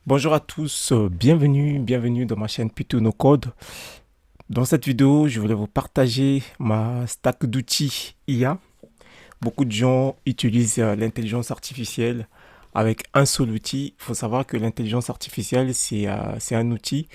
Bonjour à tous, bienvenue dans ma chaîne Python No Code. Dans cette vidéo, je voulais vous partager ma stack d'outils IA. Beaucoup de gens utilisent l'intelligence artificielle avec un seul outil. Il faut savoir que l'intelligence artificielle, c'est un outil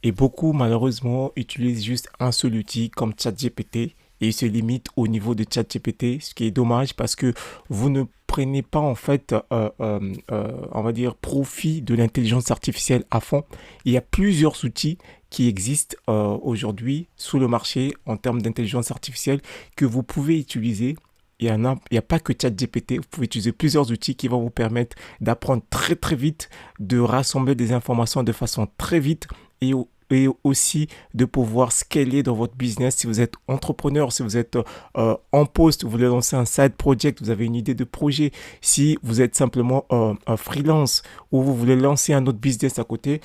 et beaucoup, malheureusement, utilisent juste un seul outil comme ChatGPT et ils se limitent au niveau de ChatGPT, ce qui est dommage parce que vous ne prenez pas en fait, on va dire, profit de l'intelligence artificielle à fond. Il y a plusieurs outils qui existent aujourd'hui sur le marché en termes d'intelligence artificielle que vous pouvez utiliser. Il y a pas que ChatGPT, vous pouvez utiliser plusieurs outils qui vont vous permettre d'apprendre très très vite, de rassembler des informations de façon très vite et aussi de pouvoir scaler dans votre business. Si vous êtes entrepreneur, si vous êtes en poste, vous voulez lancer un side project, vous avez une idée de projet, si vous êtes simplement un freelance ou vous voulez lancer un autre business à côté,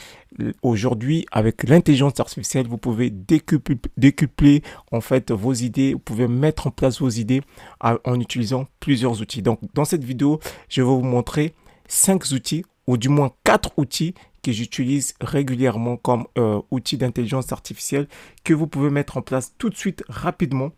aujourd'hui, avec l'intelligence artificielle, vous pouvez décupler en fait vos idées, vous pouvez mettre en place vos idées en utilisant plusieurs outils. Donc, dans cette vidéo, je vais vous montrer 5 outils ou du moins 4 outils que j'utilise régulièrement comme outil d'intelligence artificielle que vous pouvez mettre en place tout de suite rapidement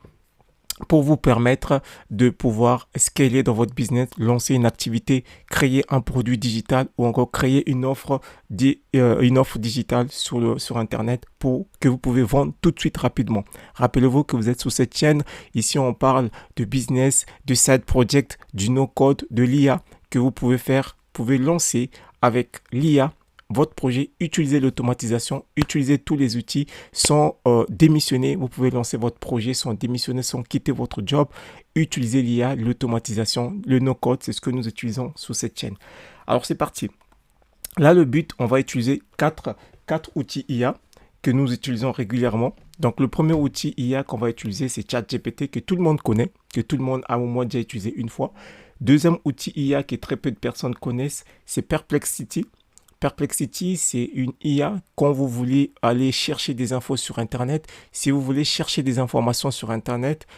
pour vous permettre de pouvoir scaler dans votre business, lancer une activité, créer un produit digital ou encore créer une offre digitale sur Internet pour que vous pouvez vendre tout de suite rapidement. Rappelez-vous que vous êtes sur cette chaîne. Ici, on parle de business, de side project, du no-code, de l'IA que vous pouvez faire, vous pouvez lancer avec l'IA votre projet, utilisez l'automatisation, utilisez tous les outils sans démissionner. Vous pouvez lancer votre projet sans démissionner, sans quitter votre job. Utilisez l'IA, l'automatisation, le no-code, c'est ce que nous utilisons sur cette chaîne. Alors c'est parti. Là, le but, on va utiliser quatre outils IA que nous utilisons régulièrement. Donc le premier outil IA qu'on va utiliser, c'est ChatGPT que tout le monde connaît, que tout le monde a au moins déjà utilisé une fois. Deuxième outil IA que très peu de personnes connaissent, c'est Perplexity. Perplexity, c'est une IA quand vous voulez aller chercher des infos sur Internet. Si vous voulez chercher des informations sur Internet,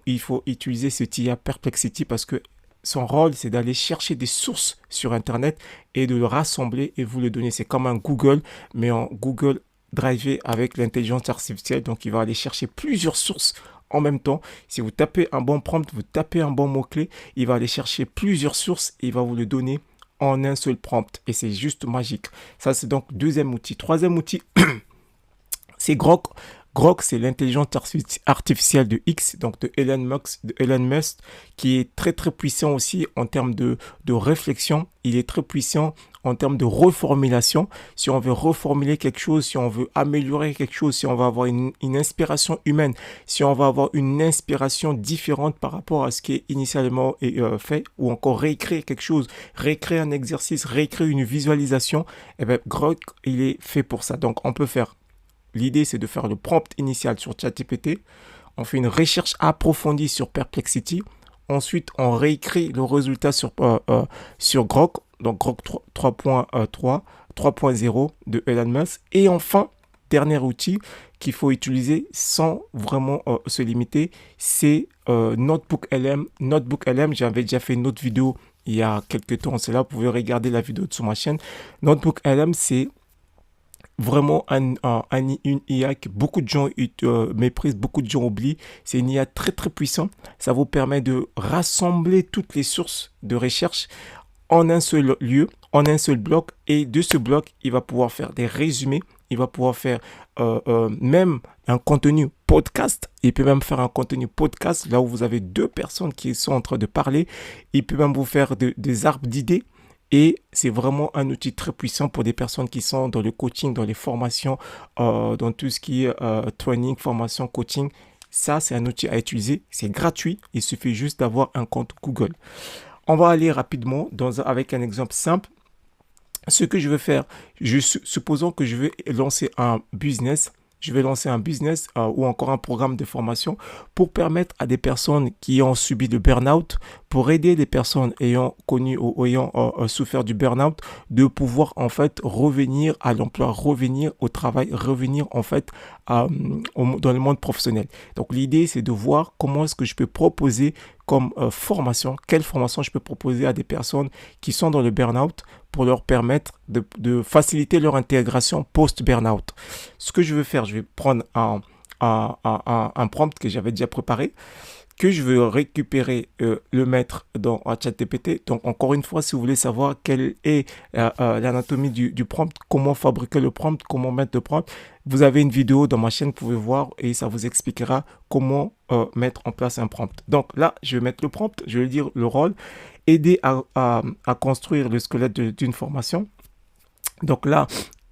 il faut utiliser cette IA Perplexity parce que son rôle, c'est d'aller chercher des sources sur Internet et de le rassembler et vous le donner. C'est comme un Google, mais en Google drivé avec l'intelligence artificielle. Donc, il va aller chercher plusieurs sources en même temps. Si vous tapez un bon prompt, vous tapez un bon mot-clé, il va aller chercher plusieurs sources et il va vous le donner en un seul prompt et c'est juste magique. Ça, c'est donc deuxième outil. Troisième outil, c'est Grok. Grok, c'est l'intelligence artificielle de X, donc de Elon Musk, qui est très très puissant aussi en termes de réflexion. Il est très puissant en termes de reformulation. Si on veut reformuler quelque chose, si on veut améliorer quelque chose, si on va avoir une inspiration humaine, si on va avoir une inspiration différente par rapport à ce qui est initialement fait, ou encore réécrire quelque chose, réécrire un exercice, réécrire une visualisation, eh bien, Grok, il est fait pour ça. Donc, on peut faire. L'idée, c'est de faire le prompt initial sur ChatGPT. On fait une recherche approfondie sur Perplexity. Ensuite, on réécrit le résultat sur Grok, donc Grok 3.0 de Elon Musk. Et enfin, dernier outil qu'il faut utiliser sans vraiment se limiter, c'est Notebook LM. Notebook LM, j'avais déjà fait une autre vidéo il y a quelques temps. C'est là, vous pouvez regarder la vidéo sur ma chaîne. Notebook LM, c'est vraiment une IA que beaucoup de gens méprisent, beaucoup de gens oublient. C'est une IA très très puissante. Ça vous permet de rassembler toutes les sources de recherche en un seul lieu, en un seul bloc. Et de ce bloc, il va pouvoir faire des résumés. Il va pouvoir faire même un contenu podcast. Il peut même faire un contenu podcast là où vous avez deux personnes qui sont en train de parler. Il peut même vous faire des arbres d'idées. Et c'est vraiment un outil très puissant pour des personnes qui sont dans le coaching, dans les formations, dans tout ce qui est training, formation, coaching. Ça, c'est un outil à utiliser. C'est gratuit. Il suffit juste d'avoir un compte Google. On va aller rapidement avec un exemple simple. Ce que je vais faire, supposons que je vais lancer un business. Je vais lancer un business ou encore un programme de formation pour permettre à des personnes qui ont subi le burn-out, pour aider les personnes ayant connu ou ayant souffert du burn-out, de pouvoir en fait revenir à l'emploi, revenir au travail, revenir en fait dans le monde professionnel. Donc l'idée, c'est de voir comment est-ce que je peux proposer comme formation, quelle formation je peux proposer à des personnes qui sont dans le burn-out pour leur permettre de faciliter leur intégration post-burnout. Ce que je veux faire, je vais prendre un prompt que j'avais déjà préparé, que je veux récupérer, le mettre dans ChatGPT. Donc, encore une fois, si vous voulez savoir quelle est l'anatomie du prompt, comment fabriquer le prompt, comment mettre le prompt, vous avez une vidéo dans ma chaîne, vous pouvez voir et ça vous expliquera comment mettre en place un prompt. Donc là, je vais mettre le prompt, je vais dire le rôle, aider à construire le squelette d'une formation. Donc là,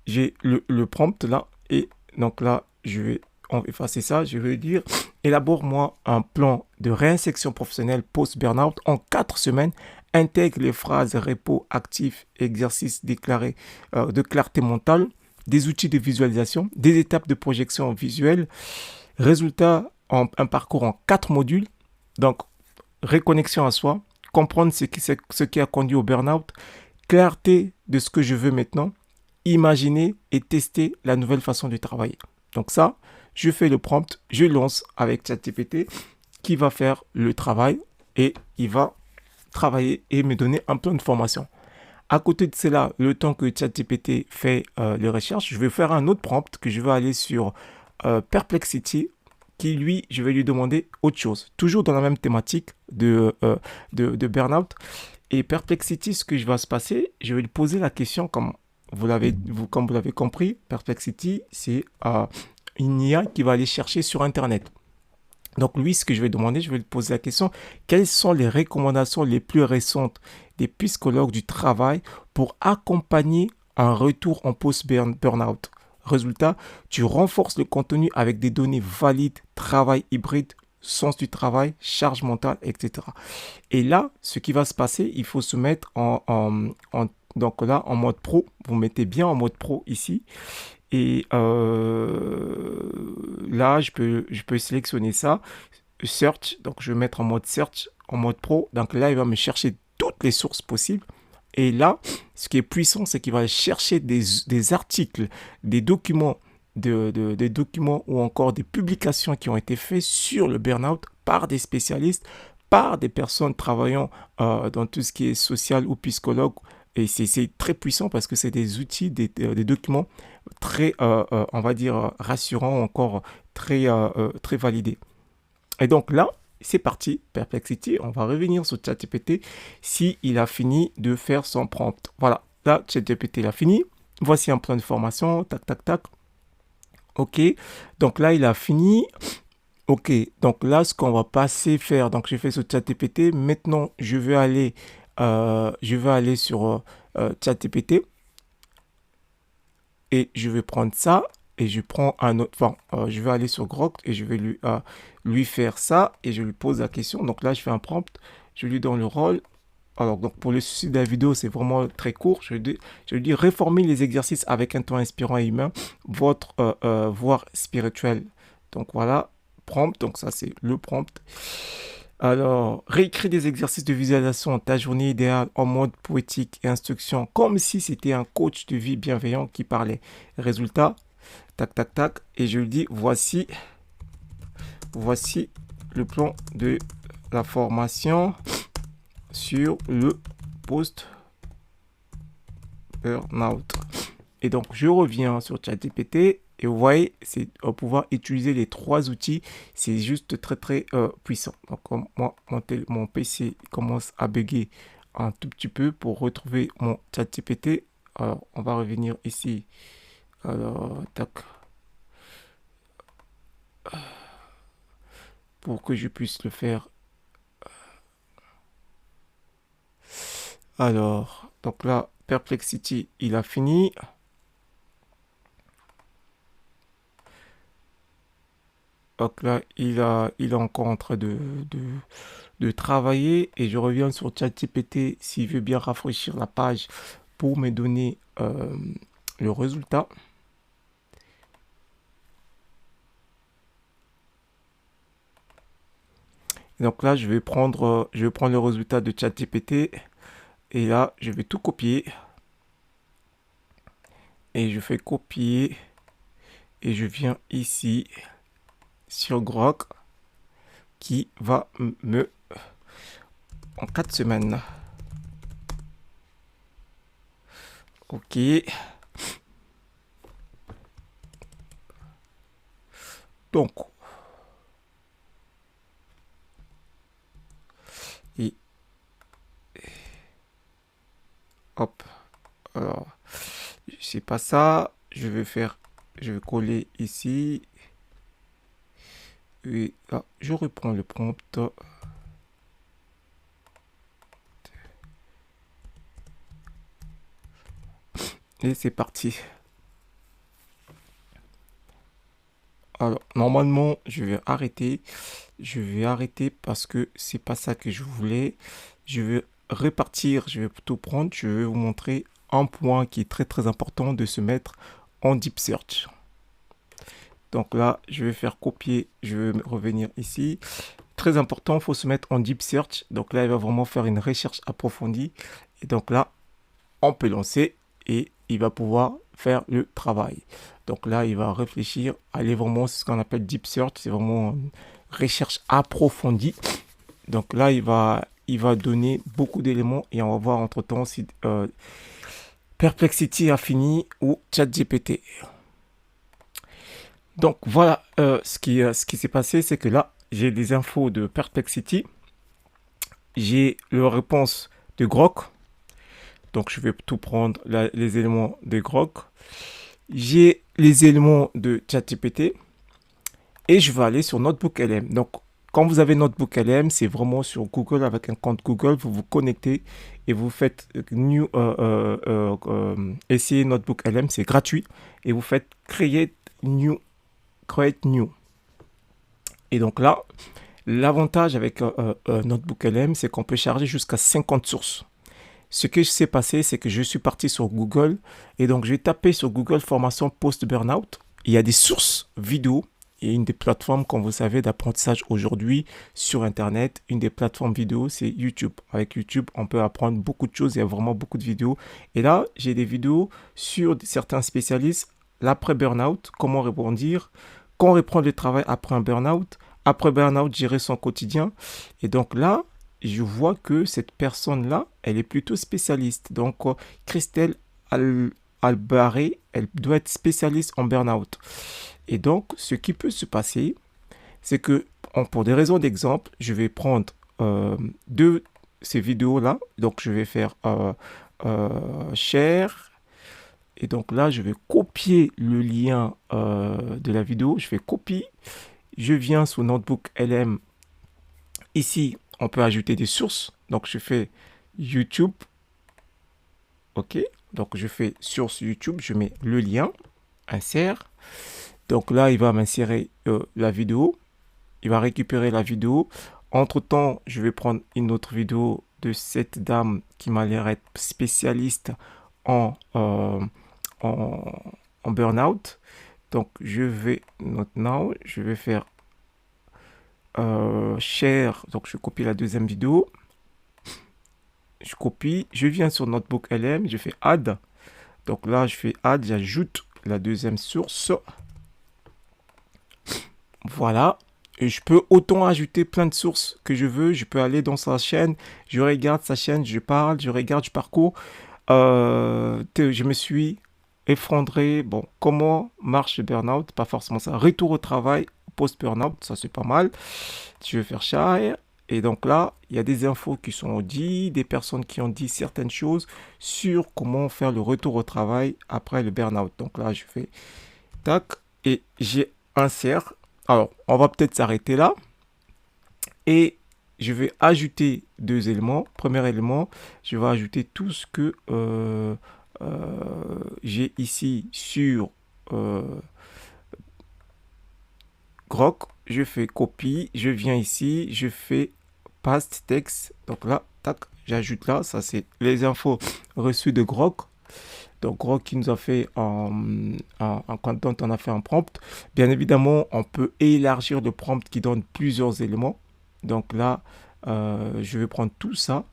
j'ai le prompt là et donc là, je vais effacer ça, je vais dire élabore-moi un plan de réinsertion professionnelle post-burnout en 4 semaines. Intègre les phrases repos, actif, exercice déclaré de clarté mentale, des outils de visualisation, des étapes de projection visuelle, résultat un parcours en 4 modules. Donc, reconnexion à soi, comprendre ce qui a conduit au burnout, clarté de ce que je veux maintenant, imaginer et tester la nouvelle façon de travailler. Donc ça, je fais le prompt, je lance avec ChatGPT qui va faire le travail et il va travailler et me donner un plan de formation. À côté de cela, le temps que ChatGPT fait les recherches, je vais faire un autre prompt que je vais aller sur Perplexity qui lui, je vais lui demander autre chose. Toujours dans la même thématique de burnout. Et Perplexity, ce que je vais se passer, je vais lui poser la question comme vous l'avez compris. Perplexity, c'est une IA qui va aller chercher sur Internet. Donc lui, ce que je vais demander, je vais lui poser la question, quelles sont les recommandations les plus récentes des psychologues du travail pour accompagner un retour en post-burnout? Résultat, tu renforces le contenu avec des données valides, travail hybride, sens du travail, charge mentale, etc. Et là, ce qui va se passer, il faut se mettre donc là, en mode pro. Vous mettez bien en mode pro ici. Et là, je peux sélectionner ça. Search, donc je vais mettre en mode search, en mode pro. Donc là, il va me chercher toutes les sources possibles. Et là, ce qui est puissant, c'est qu'il va chercher des articles, des documents, des documents ou encore des publications qui ont été faits sur le burn-out par des spécialistes, par des personnes travaillant dans tout ce qui est social ou psychologue. Et c'est très puissant parce que c'est des outils, des documents très, on va dire, rassurants, encore très, très validés. Et donc là, c'est parti, Perplexity. On va revenir sur ChatGPT si il a fini de faire son prompt. Voilà, là, ChatGPT il a fini. Voici un plan de formation, tac, tac, tac. Ok, donc là, il a fini. Ok, donc là, ce qu'on va passer faire, donc j'ai fait sur ChatGPT. Maintenant, je vais aller sur ChatGPT et je vais prendre ça et je prends un autre. Enfin, je vais aller sur Grok et je vais lui faire ça et je lui pose la question. Donc là, je fais un prompt, je lui donne le rôle. Alors, donc pour le souci de la vidéo, c'est vraiment très court. Je lui dis réformer les exercices avec un ton inspirant et humain, votre voie spirituelle. Donc voilà, prompt. Donc ça, c'est le prompt. Alors, réécris des exercices de visualisation, ta journée idéale en mode poétique et instruction, comme si c'était un coach de vie bienveillant qui parlait. Résultat, tac, tac, tac. Et je lui dis, voici le plan de la formation sur le post-burnout. Et donc, je reviens sur ChatGPT et vous voyez, c'est pouvoir utiliser les 3 outils. C'est juste très, très puissant. Donc, moi, mon PC commence à bugger un tout petit peu pour retrouver mon ChatGPT. Alors, on va revenir ici. Alors, tac. Pour que je puisse le faire. Alors, donc là, Perplexity, il a fini. Donc là, il est encore en train de travailler et je reviens sur ChatGPT s'il veut bien rafraîchir la page pour me donner le résultat. Donc là, je vais prendre le résultat de ChatGPT et là, je vais tout copier et je fais copier et je viens ici sur Grok qui va me en 4 semaines. Ok. Donc, et hop. Alors, c'est pas ça. Je vais coller ici. Et là, je reprends le prompt. Et c'est parti. Alors, normalement, je vais arrêter. Je vais arrêter parce que c'est pas ça que je voulais. Je vais repartir. Je vais tout prendre. Je vais vous montrer un point qui est très très important de se mettre en deep search. Donc là, je vais faire copier. Je vais revenir ici. Très important, il faut se mettre en deep search. Donc là, il va vraiment faire une recherche approfondie. Et donc là, on peut lancer et il va pouvoir faire le travail. Donc là, il va réfléchir, aller vraiment, c'est ce qu'on appelle deep search, c'est vraiment une recherche approfondie. Donc là, il va donner beaucoup d'éléments et on va voir entre-temps si Perplexity a fini ou ChatGPT. Donc voilà, ce qui s'est passé, c'est que là, j'ai des infos de Perplexity, j'ai la réponse de Grok, donc je vais tout prendre les éléments de Grok. J'ai les éléments de ChatGPT et je vais aller sur Notebook LM. Donc, quand vous avez Notebook LM, c'est vraiment sur Google avec un compte Google. Vous vous connectez et vous faites essayer Notebook LM, c'est gratuit. Et vous faites create new. Et donc là, l'avantage avec Notebook LM, c'est qu'on peut charger jusqu'à 50 sources. Ce que s'est passé, c'est que je suis parti sur Google et donc j'ai tapé sur Google formation post-burnout. Il y a des sources vidéo et une des plateformes, comme vous savez, d'apprentissage aujourd'hui sur Internet. Une des plateformes vidéo, c'est YouTube. Avec YouTube, on peut apprendre beaucoup de choses. Il y a vraiment beaucoup de vidéos. Et là, j'ai des vidéos sur certains spécialistes. L'après-burnout, comment rebondir, quand reprendre le travail après un burnout, après burnout, gérer son quotidien. Et donc là, je vois que cette personne-là, elle est plutôt spécialiste. Donc, Christelle Albaré, elle doit être spécialiste en burn-out. Et donc, ce qui peut se passer, c'est que, pour des raisons d'exemple, je vais prendre deux ces vidéos-là. Donc, je vais faire share. Et donc là, je vais copier le lien de la vidéo. Je fais copie. Je viens sur Notebook LM. Ici, on peut ajouter des sources. Donc, je fais YouTube. OK. Donc, je fais source YouTube. Je mets le lien. Insère. Donc là, il va m'insérer la vidéo. Il va récupérer la vidéo. Entre-temps, je vais prendre une autre vidéo de cette dame qui m'a l'air être spécialiste en, en, en burn-out. Donc, je vais, maintenant, je vais faire share. Donc, je copie la deuxième vidéo. Je copie. Je viens sur Notebook LM. Je fais add. Donc là, je fais add. J'ajoute la deuxième source. Voilà. Et je peux autant ajouter plein de sources que je veux. Je peux aller dans sa chaîne. Je regarde sa chaîne. Je parle. Je regarde. Je parcours. Je me suis effondré. Bon, comment marche le burn-out? Pas forcément ça. Retour au travail, post-burn-out, ça c'est pas mal. Je vais faire share. Et donc là, il y a des infos qui sont dites, des personnes qui ont dit certaines choses sur comment faire le retour au travail après le burn-out. Donc là, je fais tac et j'ai insère. Alors, on va peut-être s'arrêter là. Et je vais ajouter deux éléments. Premier élément, je vais ajouter tout ce que j'ai ici sur Grok. Je fais copie, je viens ici, je fais paste text. Donc là, tac, j'ajoute là. Ça, c'est les infos reçues de Grok. Donc Grok qui nous a fait un content, on a fait un prompt. Bien évidemment, on peut élargir le prompt qui donne plusieurs éléments. Donc là, je vais prendre tout ça.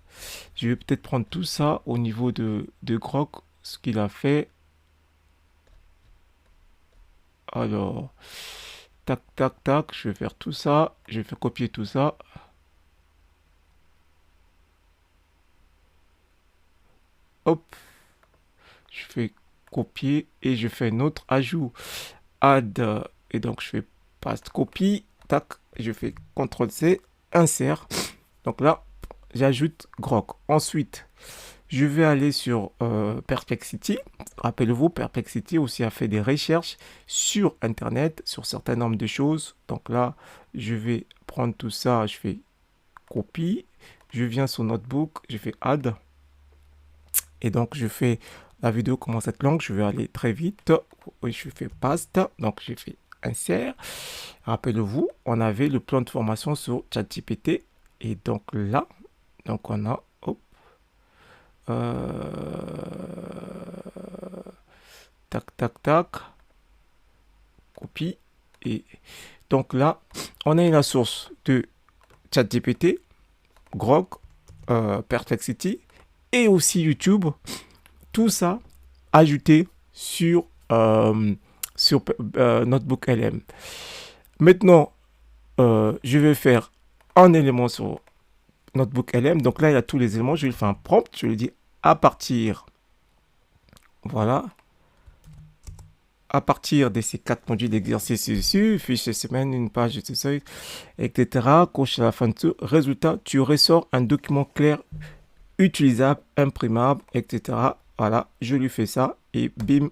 Je vais peut-être prendre tout ça au niveau de Grok, ce qu'il a fait. Alors, tac, tac, tac, je vais faire tout ça. Je vais faire copier tout ça. Hop, je fais copier et je fais un autre ajout. Add, et donc je fais paste copie, tac, je fais CTRL-C, insert. Donc là, j'ajoute Grok. Ensuite, je vais aller sur Perplexity. Rappelez-vous, Perplexity aussi a fait des recherches sur Internet, sur certain nombre de choses. Donc là, je vais prendre tout ça, je fais copie. Je viens sur Notebook, je fais Add. Et donc, je fais, la vidéo commence à être longue, je vais aller très vite. Oui, je fais Paste, donc j'ai fait Insert. Rappelez-vous, on avait le plan de formation sur ChatGPT. Et donc là, donc on a, hop, tac, tac, tac, copie. Et donc là, on a la source de ChatGPT, Grok, Perplexity et aussi YouTube. Tout ça ajouté sur, Notebook LM. Maintenant, je vais faire un élément sur Notebook LM. Donc là, il y a tous les éléments. Je vais faire un prompt. Je lui dis à partir, voilà, à partir de ces 4 modules d'exercice dessus, fiche de semaine, une page de seuil, etc. Coche à la fin de tout. Résultat, tu ressors un document clair, utilisable, imprimable, etc. Voilà, je lui fais ça et bim,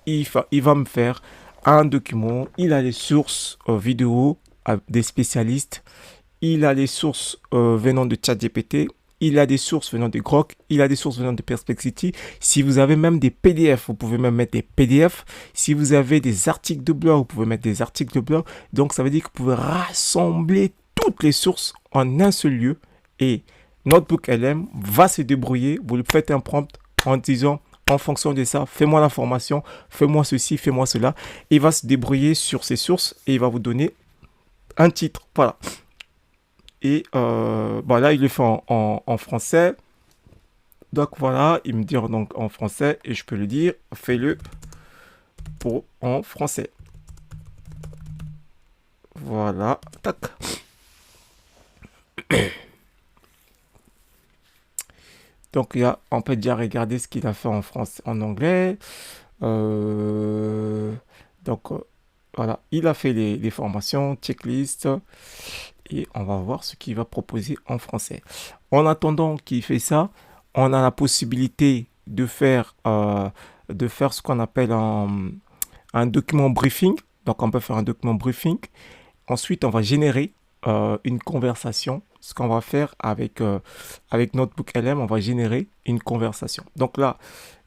il va me faire un document. Il a les sources vidéo des spécialistes. Il a les sources venant de ChatGPT. Il a des sources venant de Grok. Il a des sources venant de Perplexity. Si vous avez même des PDF, vous pouvez même mettre des PDF. Si vous avez des articles de blog, vous pouvez mettre des articles de blog. Donc, ça veut dire que vous pouvez rassembler toutes les sources en un seul lieu. Et Notebook LM va se débrouiller. Vous lui faites un prompt en disant, en fonction de ça, fais-moi la formation, fais-moi ceci, fais-moi cela. Il va se débrouiller sur ces sources et il va vous donner un titre. Voilà. Et là, il le fait en français. Donc voilà, il me dit donc en français et je peux lui dire, fais-le en français. Voilà, tac. Donc on peut déjà regarder ce qu'il a fait en français, en anglais. Voilà, il a fait les formations, checklist. Et on va voir ce qu'il va proposer en français. En attendant qu'il fait ça, on a la possibilité de faire ce qu'on appelle un document briefing. Donc, on peut faire un document briefing. Ensuite, on va générer une conversation. Ce qu'on va faire avec Notebook LM, on va générer une conversation. Donc là,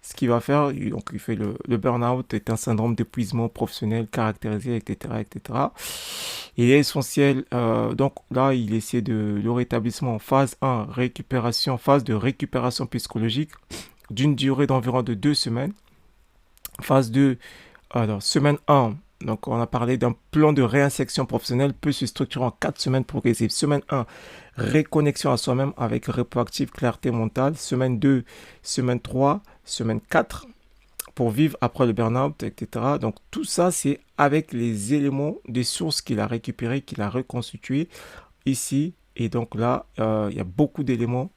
ce qu'il va faire, donc il fait le burn-out est un syndrome d'épuisement professionnel caractérisé, etc., etc. Il est essentiel, donc là, il essaie le rétablissement en phase 1, phase de récupération psychologique d'une durée d'environ de 2 semaines. Phase 2, alors semaine 1, donc on a parlé d'un plan de réinsertion professionnelle peut se structurer en 4 semaines progressives. Semaine 1, réconnexion à soi-même avec repos actif, clarté mentale. Semaine 2, semaine 3, semaine 4 pour vivre après le burn-out, etc. Donc tout ça, c'est avec les éléments des sources qu'il a récupérés, qu'il a reconstitués ici. Et donc là, il y a beaucoup d'éléments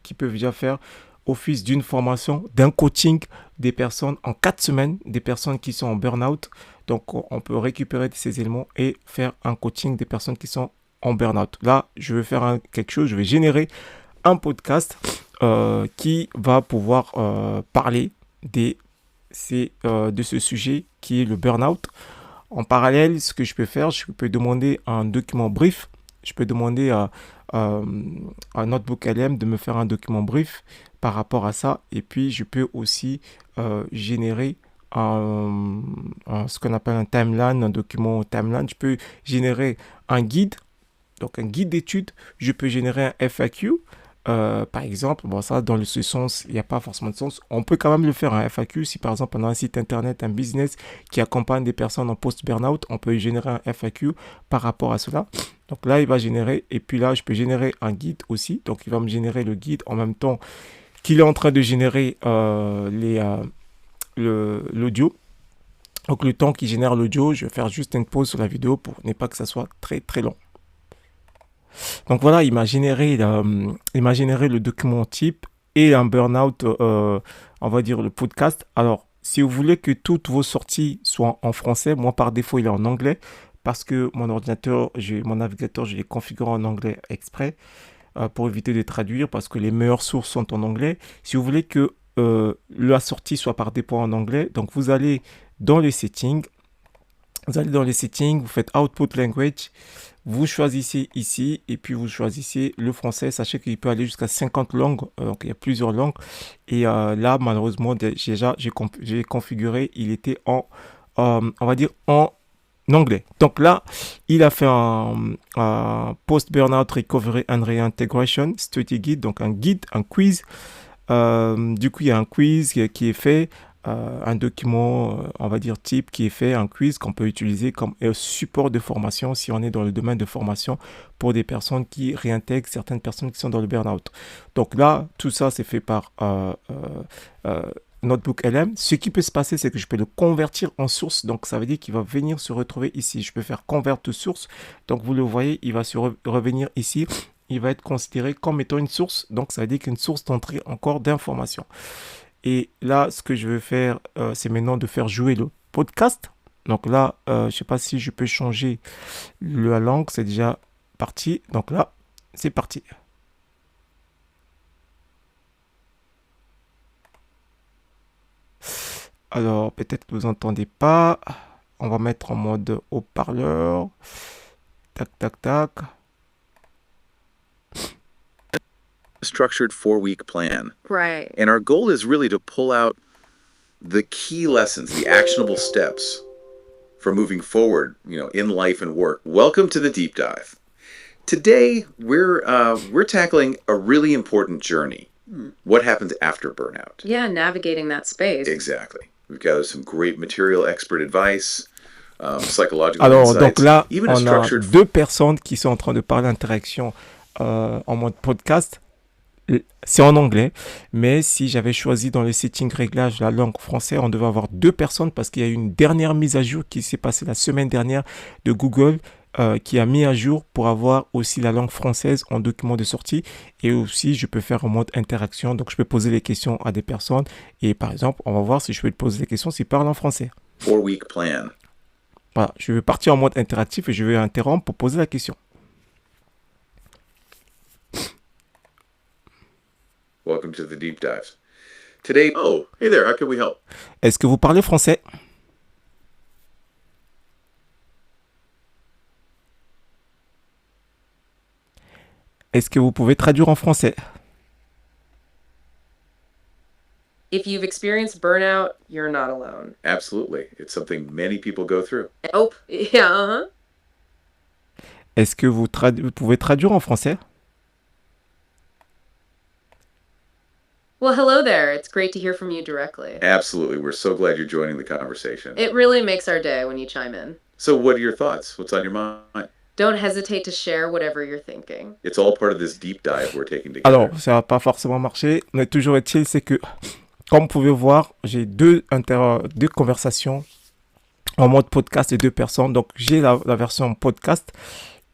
qui peuvent déjà faire office d'une formation, d'un coaching des personnes en 4 semaines, des personnes qui sont en burn-out. Donc, on peut récupérer ces éléments et faire un coaching des personnes qui sont en burn-out. Là, je vais faire quelque chose, je vais générer un podcast qui va pouvoir parler de ce sujet qui est le burn-out. En parallèle, ce que je peux faire, je peux demander un document brief. Je peux demander à Notebook LM de me faire un document brief par rapport à ça. Et puis, je peux aussi générer ce qu'on appelle un timeline, un document timeline. Je peux générer un guide, donc un guide d'études. Je peux générer un FAQ. Par exemple, bon ça dans ce sens, il n'y a pas forcément de sens. On peut quand même le faire un FAQ si par exemple on a un site internet, un business qui accompagne des personnes en post-burnout, on peut générer un FAQ par rapport à cela. Donc là, il va générer et puis là, je peux générer un guide aussi. Donc il va me générer le guide en même temps qu'il est en train de générer l'audio. Donc le temps qu'il génère l'audio, je vais faire juste une pause sur la vidéo pour ne pas que ça soit très très long. Donc voilà, il m'a généré le document type et un burn-out on va dire, le podcast. Alors, si vous voulez que toutes vos sorties soient en français, moi, par défaut, il est en anglais parce que mon ordinateur, mon navigateur, je l'ai configuré en anglais exprès pour éviter de traduire parce que les meilleures sources sont en anglais. Si vous voulez que la sortie soit par défaut en anglais, donc vous allez dans les settings, vous faites Output Language, vous choisissez ici et puis vous choisissez le français. Sachez qu'il peut aller jusqu'à 50 langues, donc il y a plusieurs langues. Et là, malheureusement, déjà, j'ai configuré, il était on va dire, en anglais. Donc là, il a fait un Post-Burnout Recovery and Reintegration Study Guide, donc un guide, un quiz. Du coup, il y a un quiz qui est fait, un document, on va dire type, qui est fait, un quiz qu'on peut utiliser comme support de formation si on est dans le domaine de formation pour des personnes qui réintègrent certaines personnes qui sont dans le burn-out. Donc là, tout ça, c'est fait par Notebook LM. Ce qui peut se passer, c'est que je peux le convertir en source. Donc, ça veut dire qu'il va venir se retrouver ici. Je peux faire convert to source. Donc, vous le voyez, il va se revenir ici. Il va être considéré comme étant une source. Donc, ça veut dire qu'une source d'entrée encore d'informations. Et là, ce que je veux faire, c'est maintenant de faire jouer le podcast. Donc là, je ne sais pas si je peux changer la langue. C'est déjà parti. Donc là, c'est parti. Alors, peut-être que vous n'entendez pas. On va mettre en mode haut-parleur. Tac, tac, tac. Structured 4-week plan. Right. And our goal is really to pull out the key lessons, the actionable steps for moving forward, in life and work. Welcome to the deep dive. Today, we're tackling a really important journey. What happens after burnout? Yeah, navigating that space. Exactly. We've gathered some great material, expert advice, psychological Alors, insights, donc là, even a on a structured... deux personnes qui sont en train de parler d'interaction en mode podcast. C'est en anglais, mais si j'avais choisi dans les settings réglages la langue française, on devait avoir deux personnes parce qu'il y a eu une dernière mise à jour qui s'est passée la semaine dernière de Google qui a mis à jour pour avoir aussi la langue française en document de sortie et aussi je peux faire en mode interaction, donc je peux poser les questions à des personnes et par exemple, on va voir si je peux te poser des questions s'ils parlent en français. 4-week plan. Voilà, je vais partir en mode interactif et je vais interrompre pour poser la question. Welcome to the deep dive. Today, hey there, how can we help? Est-ce que vous parlez français? Est-ce que vous pouvez traduire en français? If you've experienced burnout, you're not alone. Absolutely. It's something many people go through. Oh, yeah, uh-huh. Est-ce que vous pouvez traduire en français? Well, hello there. It's great to hear from you directly. Absolutely. We're so glad you're joining the conversation. It really makes our day when you chime in. So what are your thoughts? What's on your mind? Don't hesitate to share whatever you're thinking. It's all part of this deep dive we're taking together. Alors, ça va pas forcément marcher, mais toujours est-il, c'est que, comme vous pouvez voir, j'ai deux conversations en mode podcast et deux personnes. Donc, j'ai la version podcast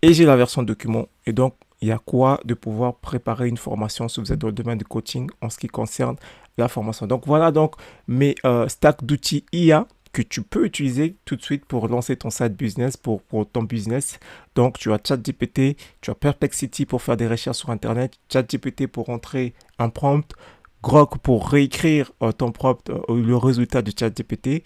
et j'ai la version document. Et donc, il y a quoi de pouvoir préparer une formation si vous êtes dans le domaine de coaching en ce qui concerne la formation. Donc, voilà donc mes stacks d'outils IA que tu peux utiliser tout de suite pour lancer ton side business, pour ton business. Donc, tu as ChatGPT, tu as Perplexity pour faire des recherches sur Internet, ChatGPT pour entrer un prompt, Grok pour réécrire ton prompt, le résultat de ChatGPT,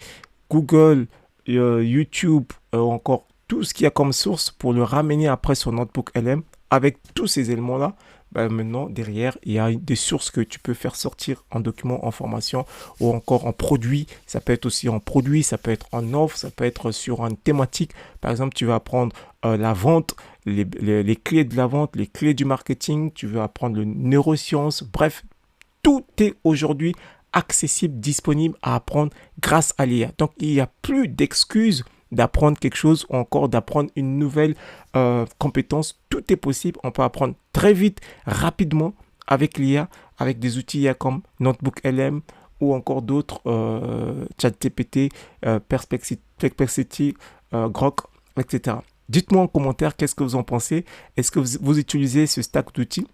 Google, YouTube, encore tout ce qu'il y a comme source pour le ramener après sur Notebook LM. Avec tous ces éléments-là, maintenant, derrière, il y a des sources que tu peux faire sortir en document, en formation ou encore en produit. Ça peut être aussi en produit, ça peut être en offre, ça peut être sur une thématique. Par exemple, tu vas apprendre la vente, les clés de la vente, les clés du marketing. Tu veux apprendre le neurosciences. Bref, tout est aujourd'hui accessible, disponible à apprendre grâce à l'IA. Donc, il n'y a plus d'excuses d'apprendre quelque chose ou encore d'apprendre une nouvelle compétence. Tout est possible. On peut apprendre très vite, rapidement avec l'IA, avec des outils IA comme Notebook LM ou encore d'autres, ChatGPT, Perplexity, Grok, etc. Dites-moi en commentaire qu'est-ce que vous en pensez. Est-ce que vous utilisez ce stack d'outils?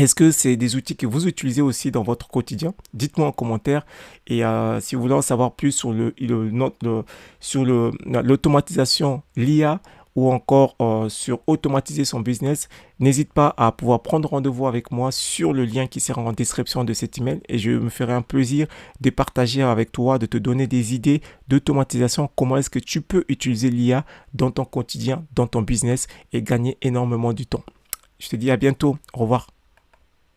Est-ce que c'est des outils que vous utilisez aussi dans votre quotidien? Dites-moi en commentaire. Et si vous voulez en savoir plus sur l'automatisation, l'IA, ou encore sur automatiser son business, n'hésite pas à pouvoir prendre rendez-vous avec moi sur le lien qui sera en description de cet email et je me ferai un plaisir de partager avec toi, de te donner des idées d'automatisation, comment est-ce que tu peux utiliser l'IA dans ton quotidien, dans ton business et gagner énormément du temps. Je te dis à bientôt. Au revoir.